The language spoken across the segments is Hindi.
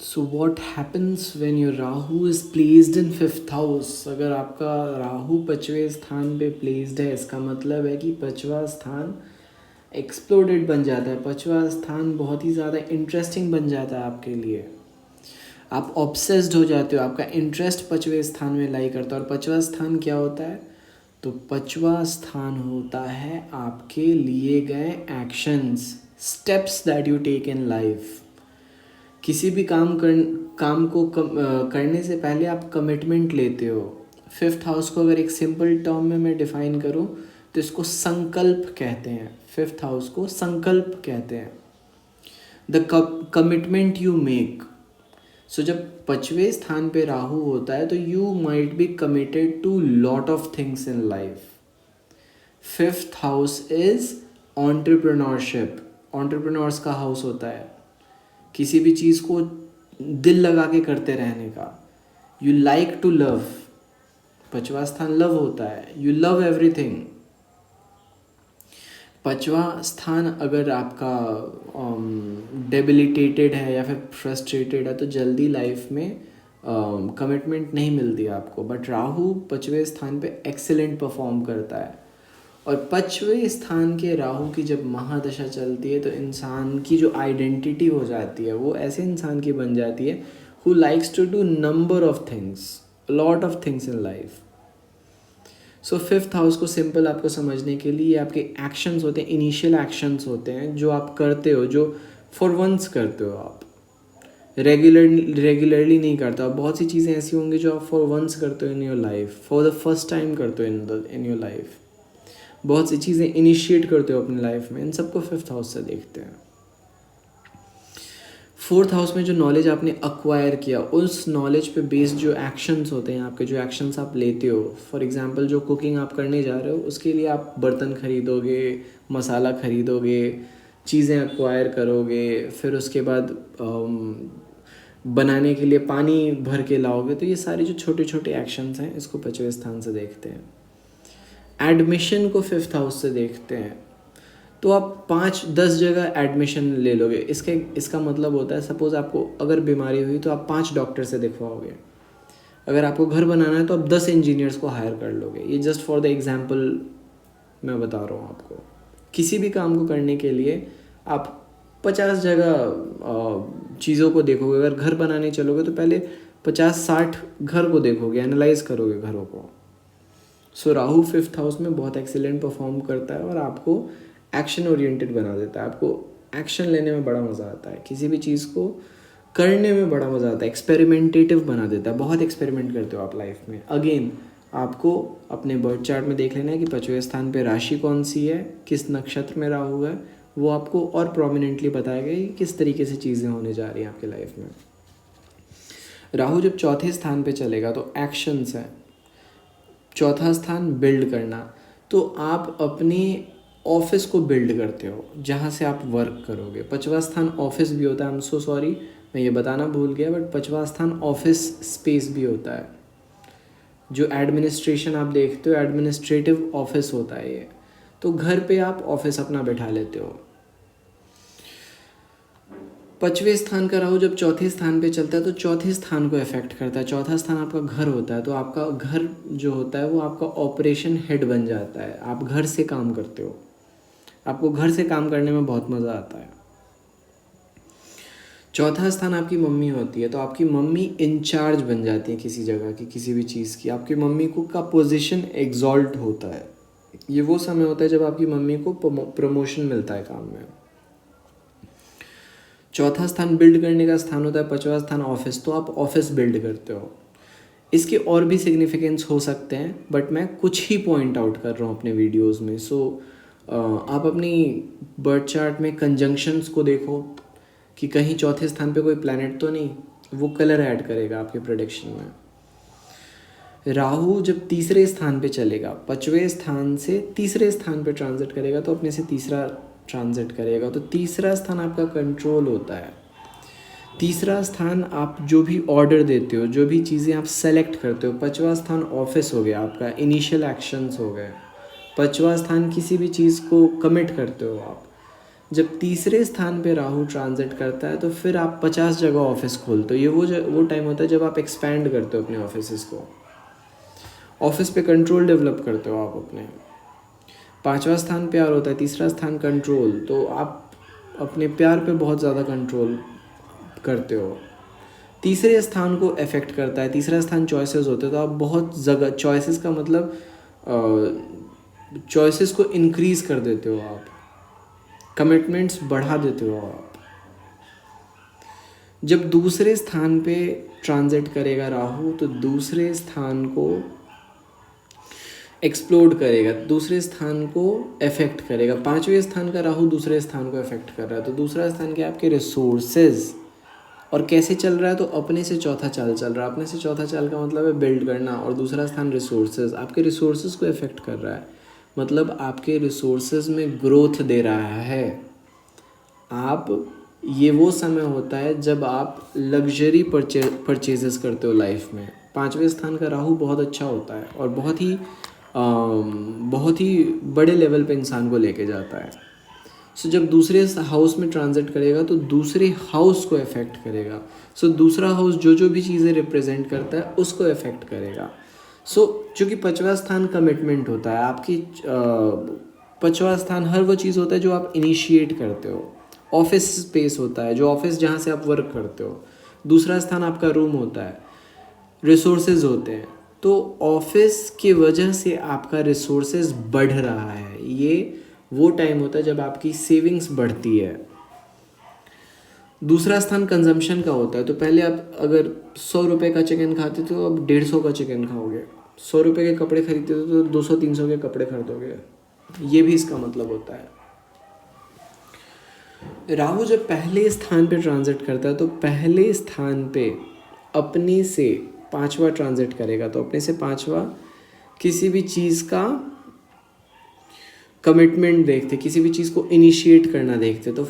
So what happens when your Rahu is placed in fifth house. अगर आपका राहु पांचवें स्थान पे प्लेस्ड है, इसका मतलब है कि पांचवा स्थान एक्सप्लोडेड बन जाता है। पांचवा स्थान बहुत ही ज़्यादा इंटरेस्टिंग बन जाता है आपके लिए। आप ऑब्सेस्ड हो जाते हो, आपका इंटरेस्ट पांचवें स्थान में लाई करता है। और पांचवा स्थान क्या होता है? तो पांचवा स्थान होता है आपके लिए गए actions, steps that you take in life. किसी भी काम को करने से पहले आप कमिटमेंट लेते हो। फिफ्थ हाउस को अगर एक सिंपल टर्म में मैं डिफाइन करूँ तो इसको संकल्प कहते हैं। फिफ्थ हाउस को संकल्प कहते हैं, the commitment you make. So जब पांचवें स्थान पे राहु होता है तो you might be committed to lot of things in life. Fifth house is entrepreneurship, entrepreneurs का हाउस होता है। किसी भी चीज़ को दिल लगा के करते रहने का। यू लाइक टू लव, पांचवा स्थान लव होता है। You love everything. पांचवा स्थान अगर आपका डेबिलिटेटेड है या फिर फ्रस्ट्रेटेड है तो जल्दी लाइफ में कमिटमेंट नहीं मिलती आपको। बट राहु पांचवें स्थान पे एक्सेलेंट परफॉर्म करता है। और पांचवें स्थान के राहु की जब महादशा चलती है तो इंसान की जो आइडेंटिटी हो जाती है वो ऐसे इंसान की बन जाती है who likes to do number of things, lot of things in life. So fifth house को सिंपल आपको समझने के लिए आपके एक्शंस होते हैं, इनिशियल एक्शंस होते हैं जो आप करते हो, जो फॉर वंस करते हो। आप रेगुलरली नहीं करते हो। बहुत सी चीज़ें ऐसी होंगी जो आप फॉर वंस करते हो in your life, for the first time करते हो इन योर लाइफ। बहुत सी चीज़ें इनिशिएट करते हो अपनी लाइफ में, इन सबको फिफ्थ हाउस से देखते हैं। फोर्थ हाउस में जो नॉलेज आपने अक्वायर किया, उस नॉलेज पे बेस्ड जो एक्शंस होते हैं आपके, जो एक्शंस आप लेते हो, फॉर एग्जांपल जो कुकिंग आप करने जा रहे हो उसके लिए आप बर्तन खरीदोगे, मसाला खरीदोगे, चीज़ें अक्वायर करोगे, फिर उसके बाद बनाने के लिए पानी भर के लाओगे। तो ये सारे जो छोटे छोटे एक्शंस हैं इसको पांचवें स्थान से देखते हैं। एडमिशन को फिफ्थ हाउस से देखते हैं। तो आप 5-10 जगह एडमिशन ले लोगे। इसका मतलब होता है, सपोज़ आपको अगर बीमारी हुई तो आप 5 डॉक्टर से दिखवाओगे। अगर आपको घर बनाना है तो आप 10 इंजीनियर्स को हायर कर लोगे। ये जस्ट फॉर द एग्जांपल मैं बता रहा हूँ आपको। किसी भी काम को करने के लिए आप 50 जगह चीज़ों को देखोगे। अगर घर बनाने चलोगे तो पहले 50-60 घर को देखोगे, एनालाइज करोगे घरों को। सो राहु फिफ्थ हाउस में बहुत एक्सीलेंट परफॉर्म करता है और आपको एक्शन ओरिएंटेड बना देता है। आपको एक्शन लेने में बड़ा मज़ा आता है, किसी भी चीज़ को करने में बड़ा मज़ा आता है, एक्सपेरिमेंटेटिव बना देता है। बहुत एक्सपेरिमेंट करते हो आप लाइफ में। अगेन आपको अपने बर्थ चार्ट में देख लेना है कि पांचवें स्थान पे राशि कौन सी है, किस नक्षत्र में राहु है, वो आपको और प्रोमिनेंटली बताएगा कि किस तरीके से चीज़ें होने जा रही हैं आपके लाइफ में। राहु जब चौथे स्थान पे चलेगा तो एक्शंस है। चौथा स्थान बिल्ड करना, तो आप अपने ऑफिस को बिल्ड करते हो जहाँ से आप वर्क करोगे। पांचवा स्थान ऑफिस भी होता है। आई एम सो सॉरी, मैं ये बताना भूल गया, बट पांचवा स्थान ऑफिस स्पेस भी होता है। जो एडमिनिस्ट्रेशन आप देखते हो, एडमिनिस्ट्रेटिव ऑफिस होता है ये। तो घर पे आप ऑफिस अपना बैठा लेते हो। पांचवें स्थान का राहु जब चौथे स्थान पे चलता है तो चौथे स्थान को इफेक्ट करता है। चौथा स्थान आपका घर होता है, तो आपका घर जो होता है वो आपका ऑपरेशन हेड बन जाता है। आप घर से काम करते हो, आपको घर से काम करने में बहुत मज़ा आता है। चौथा स्थान आपकी मम्मी होती है, तो आपकी मम्मी इंचार्ज बन जाती है किसी जगह की, किसी भी चीज़ की। आपकी मम्मी को का पोजीशन एग्जॉल्ट होता है। ये वो समय होता है जब आपकी मम्मी को प्रमोशन मिलता है काम में। चौथा स्थान बिल्ड करने का स्थान होता है, पांचवा स्थान ऑफिस, तो आप ऑफिस बिल्ड करते हो। इसके और भी सिग्निफिकेंस हो सकते हैं, बट मैं कुछ ही पॉइंट आउट कर रहा हूँ अपने वीडियोस में। सो आप अपनी बर्थ चार्ट में कंजंक्शंस को देखो कि कहीं चौथे स्थान पे कोई प्लैनेट तो नहीं, वो कलर ऐड करेगा आपके प्रेडिक्शन में। राहु जब तीसरे स्थान पे चलेगा, पांचवें स्थान से तीसरे स्थान पे ट्रांजिट करेगा, तो अपने से तीसरा ट्रांजिट करेगा, तो तीसरा स्थान आपका कंट्रोल होता है। तीसरा स्थान आप जो भी ऑर्डर देते हो, जो भी चीज़ें आप सेलेक्ट करते हो। पांचवा स्थान ऑफिस हो गया आपका, इनिशियल एक्शंस हो गए। पांचवा स्थान किसी भी चीज़ को कमिट करते हो आप। जब तीसरे स्थान पे राहु ट्रांजिट करता है तो फिर आप 50 जगह ऑफिस खोलते हो। ये वो टाइम होता है जब आप एक्सपैंड करते हो अपने ऑफिस को, ऑफिस पे कंट्रोल डेवलप करते हो आप अपने। 5वां स्थान प्यार होता है, तीसरा स्थान कंट्रोल, तो आप अपने प्यार पे बहुत ज़्यादा कंट्रोल करते हो। तीसरे स्थान को अफेक्ट करता है, तीसरा स्थान चॉइसेस होते हैं, तो आप बहुत जगह चॉइसेस का मतलब चॉइसेस को इंक्रीज कर देते हो आप, कमिटमेंट्स बढ़ा देते हो आप। जब दूसरे स्थान पे ट्रांजिट करेगा राहु तो दूसरे स्थान को एक्सप्लोड करेगा, दूसरे स्थान को अफेक्ट करेगा। 5वें स्थान का राहु दूसरे स्थान को अफेक्ट कर रहा है, तो दूसरा स्थान क्या, आपके रिसोर्सेज। और कैसे चल रहा है, तो अपने से चौथा चाल चल रहा है। अपने से चौथा चाल का मतलब है बिल्ड करना, और दूसरा स्थान रिसोर्सेज, आपके रिसोर्सेज को अफेक्ट कर रहा है, मतलब आपके रिसोर्सेज में ग्रोथ दे रहा है। आप, ये वो समय होता है जब आप लग्जरी परचेजेस करते हो लाइफ में। 5वें स्थान का राहु बहुत अच्छा होता है और बहुत ही बड़े लेवल पे इंसान को लेके जाता है। सो जब दूसरे हाउस में ट्रांजिट करेगा तो दूसरे हाउस को इफेक्ट करेगा। सो दूसरा हाउस जो भी चीज़ें रिप्रेजेंट करता है उसको इफेक्ट करेगा। सो चूँकि 5वां स्थान कमिटमेंट होता है आपकी, 5वां स्थान हर वो चीज़ होता है जो आप इनिशिएट करते हो। ऑफिस स्पेस होता है, जो ऑफिस जहाँ से आप वर्क करते हो। दूसरा स्थान आपका रूम होता है, रिसोर्सेज होते हैं। तो ऑफिस की वजह से आपका रिसोर्सेज बढ़ रहा है। ये वो टाइम होता है जब आपकी सेविंग्स बढ़ती है। दूसरा स्थान कंजम्पशन का होता है, तो पहले आप अगर 100 रुपये का चिकन खाते थे तो अब 150 का चिकन खाओगे। 100 रुपये के कपड़े खरीदते थे तो 200-300 के कपड़े खरीदोगे। ये भी इसका मतलब होता है। राहु जब पहले स्थान पे ट्रांजिट करता है तो पहले स्थान पे अपने से 5वां ट्रांजिट करेगा, तो अपने से 5वां किसी भी चीज़ का कमिटमेंट देखते, किसी भी चीज़ को इनिशिएट करना देखते। तो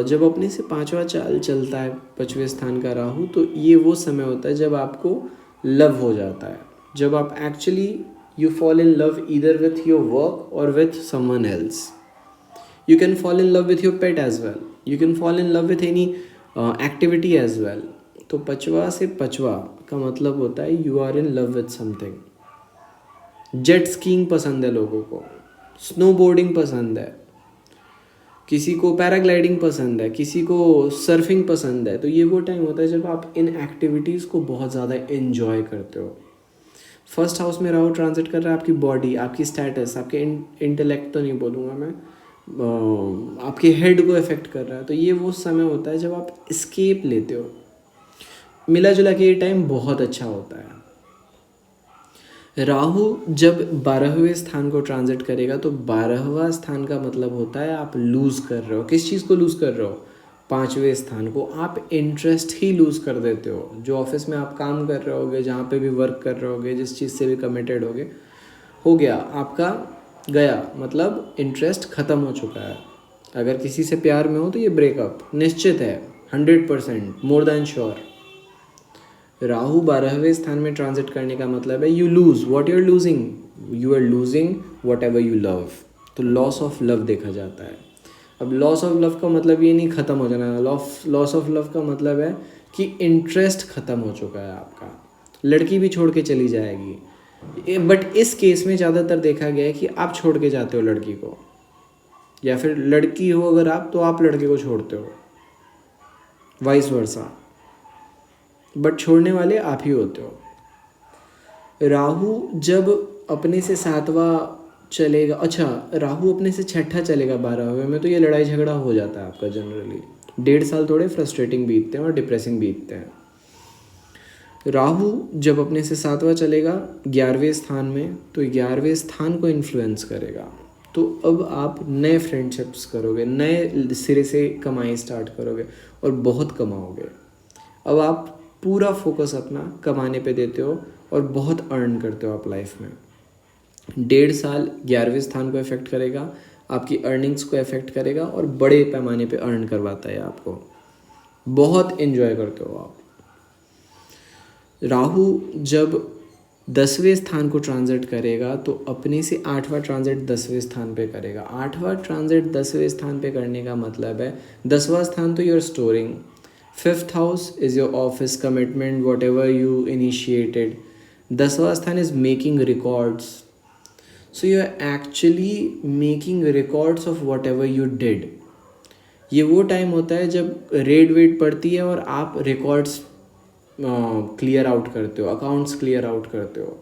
जब अपने से 5वां चाल चलता है 5वें स्थान का राहु, तो ये वो समय होता है जब आपको लव हो जाता है, जब आप actually you fall in love either with your work और with someone else. You can fall in love with your pet as well. You can fall in love with any activity as well. तो 5वां से 5वां का मतलब होता है you are in love with something. Jet skiing पसंद है लोगों को, स्नोबोर्डिंग पसंद है, किसी को पैराग्लाइडिंग पसंद है, किसी को सर्फिंग पसंद है। तो ये वो टाइम होता है जब आप इन एक्टिविटीज़ को बहुत ज़्यादा एंजॉय करते हो। फर्स्ट हाउस में राहु ट्रांजिट कर रहा है आपकी बॉडी, आपकी स्टेटस, आपके इंटेलेक्ट तो नहीं बोलूँगा मैं, आपके हेड को इफेक्ट कर रहा है। तो ये वो समय होता है जब आप एस्केप लेते हो। मिला जुला के ये टाइम बहुत अच्छा होता है। राहु जब 12वें स्थान को ट्रांजिट करेगा तो 12वां स्थान का मतलब होता है आप लूज़ कर रहे हो। किस चीज़ को लूज़ कर रहे हो? 5वें स्थान को। आप इंटरेस्ट ही लूज़ कर देते हो। जो ऑफिस में आप काम कर रहे होगे, जहाँ पे भी वर्क कर रहे होगे, जिस चीज़ से भी कमिटेड होगे, हो गया आपका गया, मतलब इंटरेस्ट ख़त्म हो चुका है। अगर किसी से प्यार में हो तो ये ब्रेकअप निश्चित है, 100%, मोर देन श्योर। राहु 12वें स्थान में ट्रांजिट करने का मतलब है you lose what you are losing, you are losing whatever you love. तो लॉस ऑफ लव देखा जाता है। अब लॉस ऑफ लव का मतलब ये नहीं ख़त्म हो जाना, लॉस ऑफ लव का मतलब है कि इंटरेस्ट ख़त्म हो चुका है आपका, लड़की भी छोड़ के चली जाएगी। बट इस केस में ज़्यादातर देखा गया है कि आप छोड़ के जाते हो लड़की को, या फिर लड़की हो अगर आप तो आप लड़के को छोड़ते हो, वाइस वर्सा, बट छोड़ने वाले आप ही होते हो। राहु जब अपने से 7वां चलेगा, अच्छा राहु अपने से 6ठा चलेगा 12वें में, तो ये लड़ाई झगड़ा हो जाता है आपका जनरली। 1.5 साल थोड़े फ्रस्ट्रेटिंग बीतते हैं और डिप्रेसिंग बीतते हैं। राहु जब अपने से 7वां चलेगा 11वें स्थान में, तो 11वें स्थान को इन्फ्लुएंस करेगा। तो अब आप नए फ्रेंडशिप्स करोगे, नए सिरे से कमाई स्टार्ट करोगे और बहुत कमाओगे। अब आप पूरा फोकस अपना कमाने पे देते हो और बहुत अर्न करते हो आप लाइफ में। 1.5 साल 11वें स्थान को इफेक्ट करेगा, आपकी अर्निंग्स को इफेक्ट करेगा और बड़े पैमाने पे अर्न करवाता है आपको। बहुत एंजॉय करते हो आप। राहु जब 10वें स्थान को ट्रांजिट करेगा तो अपने से 8वां ट्रांजिट 10वें स्थान पे करेगा। 8वां ट्रांजिट 10वें स्थान पे करने का मतलब है 10वां स्थान तो your storing, 5th house is your office commitment whatever you initiated, 10वां स्थान is making records, so you are actually making records of whatever you did. ये वो टाइम होता है जब रेड वेट पड़ती है और आप रिकॉर्ड्स क्लियर आउट करते हो, अकाउंट्स क्लियर आउट करते हो।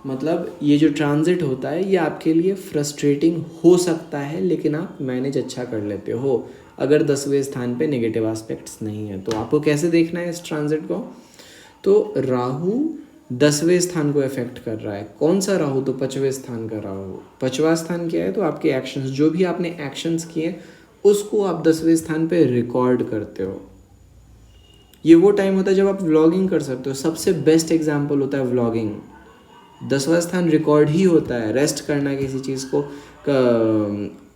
मतलब ये जो ट्रांजिट होता है ये आपके लिए फ्रस्ट्रेटिंग हो सकता है, लेकिन आप मैनेज अच्छा कर लेते हो अगर 10वें स्थान पे नेगेटिव एस्पेक्ट्स नहीं है। तो आपको कैसे देखना है इस ट्रांजिट को? तो राहु 10वें स्थान को इफेक्ट कर रहा है। कौन सा राहु? तो 5वें स्थान का राहु। 5वां स्थान क्या है? तो आपके एक्शंस, जो भी आपने एक्शंस किए उसको आप 10वें स्थान पे रिकॉर्ड करते हो। ये वो टाइम होता है जब आप व्लॉगिंग कर सकते हो। सबसे बेस्ट एग्जाम्पल होता है व्लॉगिंग। 10वां स्थान रिकॉर्ड ही होता है, रेस्ट करना, किसी चीज़ को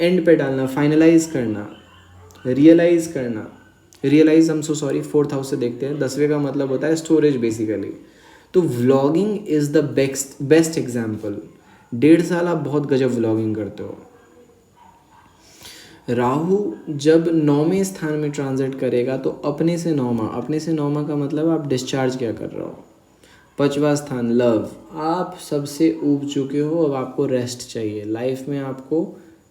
एंड पे डालना, फाइनलाइज करना, रियलाइज करना। रियलाइज हम सो सॉरी 4th हाउस से देखते हैं। 10वें का मतलब होता है स्टोरेज बेसिकली। तो vlogging is the best example. 1.5 साल आप बहुत गजब व्लॉगिंग करते हो। राहु जब 9वें स्थान में ट्रांजिट करेगा तो अपने से 9वां का मतलब आप डिस्चार्ज क्या कर रहे हो। 5वां स्थान लव, आप सबसे ऊब चुके हो, अब आपको रेस्ट चाहिए, लाइफ में आपको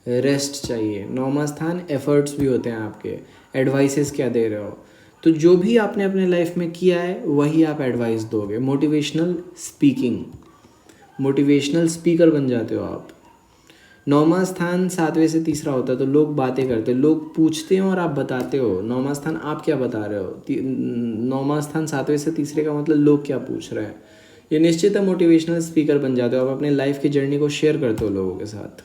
रेस्ट चाहिए। 9वां स्थान एफर्ट्स भी होते हैं आपके, एडवाइसेस क्या दे रहे हो। तो जो भी आपने अपने लाइफ में किया है वही आप एडवाइस दोगे। मोटिवेशनल स्पीकर बन जाते हो आप। 9वां स्थान 7वें से तीसरा होता है तो लोग बातें करते हैं, लोग पूछते हैं और आप बताते हो। 9वां स्थान आप क्या बता रहे हो, 9वां स्थान 7वें से तीसरे का मतलब लोग क्या पूछ रहे हैं। ये निश्चित है मोटिवेशनल स्पीकर बन जाते हो आप, अपने लाइफ की जर्नी को शेयर करते हो लोगों के साथ।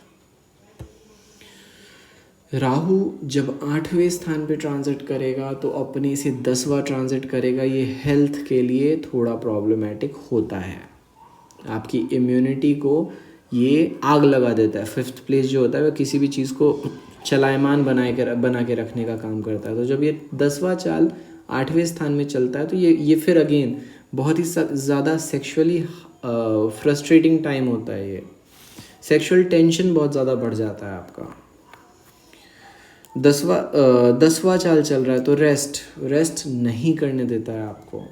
राहु जब 8वें स्थान पे ट्रांजिट करेगा तो अपने से 10वां ट्रांजिट करेगा। ये हेल्थ के लिए थोड़ा प्रॉब्लमेटिक होता है, आपकी इम्यूनिटी को ये आग लगा देता है। 5th प्लेस जो होता है वह किसी भी चीज़ को चलायमान बना के रखने का काम करता है। तो जब ये 10वां चाल 8वें स्थान में चलता है तो ये फिर अगेन बहुत ही ज़्यादा सेक्सुअली फ्रस्ट्रेटिंग टाइम होता है। ये सेक्सुअल टेंशन बहुत ज़्यादा बढ़ जाता है आपका। 10वां चाल चल रहा है तो रेस्ट नहीं करने देता है आपको।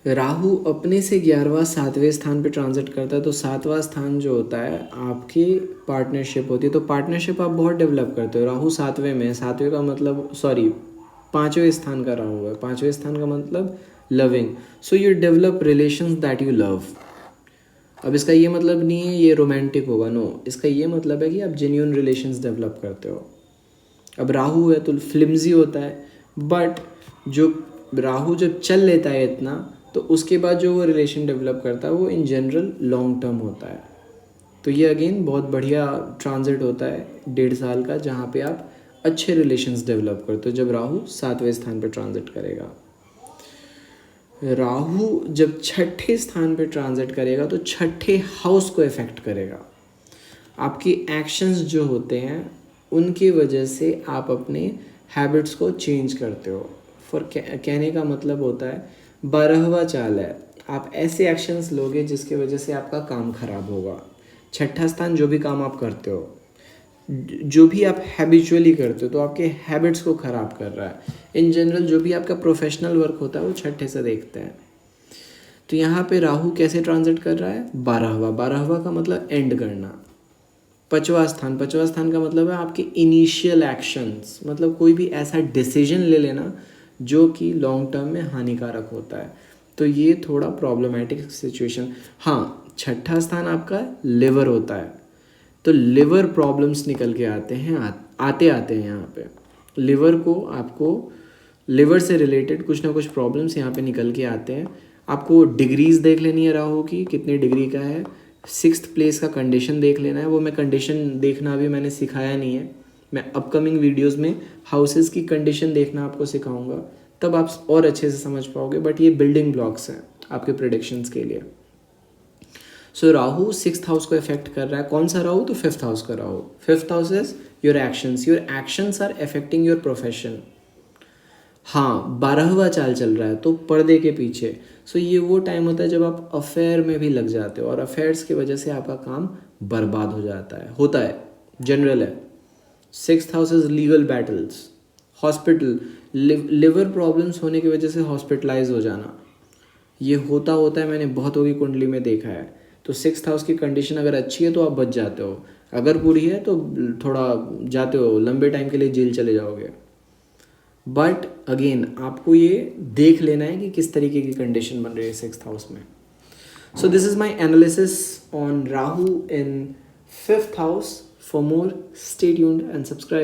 राहु अपने से 11वां 7वें स्थान पे ट्रांजिट करता है तो 7वां स्थान जो होता है आपकी पार्टनरशिप होती है। तो पार्टनरशिप आप बहुत डेवलप करते हो। राहु 7वें में, 7वें का मतलब 5वें स्थान का राहु है। 5वें स्थान का मतलब loving, so you develop relations that you love. अब इसका ये मतलब नहीं है ये रोमांटिक होगा, नो, इसका ये मतलब है कि आप जेन्यून रिलेशंस डेवलप करते हो। अब राहु है तो फ्लिम्जी होता है, बट जो राहु जब चल लेता है इतना तो उसके बाद जो वो रिलेशन डेवलप करता है वो इन जनरल लॉन्ग टर्म होता है। तो ये अगेन बहुत बढ़िया ट्रांजिट होता है 1.5 साल का, जहाँ पे आप अच्छे रिलेशंस डेवलप करते हो जब राहु 7वें स्थान पे ट्रांजिट करेगा। राहु जब 6ठे स्थान पे ट्रांजिट करेगा तो 6ठे हाउस को इफेक्ट करेगा। आपकी एक्शंस जो होते हैं उनकी वजह से आप अपने हैबिट्स को चेंज करते हो। कहने का मतलब होता है 12वां चाल है, आप ऐसे एक्शंस लोगे जिसकी वजह से आपका काम खराब होगा। 6ठा स्थान जो भी काम आप करते हो, जो भी आप हैबिचुअली करते हो तो आपके हैबिट्स को ख़राब कर रहा है। इन जनरल जो भी आपका प्रोफेशनल वर्क होता है वो 6ठे से देखते हैं। तो यहाँ पे राहु कैसे ट्रांजिट कर रहा है? 12वां का मतलब एंड करना। 5वां स्थान का मतलब है आपके इनिशियल एक्शंस, मतलब कोई भी ऐसा डिसीजन ले लेना जो कि लॉन्ग टर्म में हानिकारक होता है। तो ये थोड़ा प्रॉब्लमेटिक सिचुएशन। हाँ, 6ठा स्थान आपका लिवर होता है तो लिवर प्रॉब्लम्स निकल के आते हैं आते हैं यहाँ पे। लिवर को आपको लिवर से रिलेटेड कुछ ना कुछ प्रॉब्लम्स यहाँ पे निकल के आते हैं। आपको डिग्रीज देख लेनी है राहु की, कितनी डिग्री का है। 6th प्लेस का कंडीशन देख लेना है। वो मैं कंडीशन देखना अभी मैंने सिखाया नहीं है, मैं अपकमिंग वीडियोस में हाउसेस की कंडीशन देखना आपको सिखाऊंगा, तब आप और अच्छे से समझ पाओगे। बट ये बिल्डिंग ब्लॉक्स हैं आपके प्रेडिक्शंस के लिए। सो राहु 6th हाउस को इफेक्ट कर रहा है। कौन सा राहु? तो 5th हाउस का Rahu. 5th house is your actions. Your actions are affecting your profession. हाँ 12वां चाल चल रहा है तो पर्दे के पीछे। सो ये वो टाइम होता है जब आप अफेयर में भी लग जाते हो और अफेयर्स की वजह से आपका काम बर्बाद हो जाता है, होता है, जनरल है। 6th house is legal battles, hospital, liver problems होने की वजह से हॉस्पिटलाइज हो जाना, ये होता है, मैंने बहुतों की कुंडली में देखा है। तो 6th हाउस की कंडीशन अगर अच्छी है तो आप बच जाते हो, अगर बुरी है तो थोड़ा जाते हो, लंबे टाइम के लिए जेल चले जाओगे। बट अगेन आपको ये देख लेना है कि किस तरीके की कंडीशन बन रही है 6th हाउस में। So this is my analysis on Rahu in 5th house. For more, stay tuned and subscribe.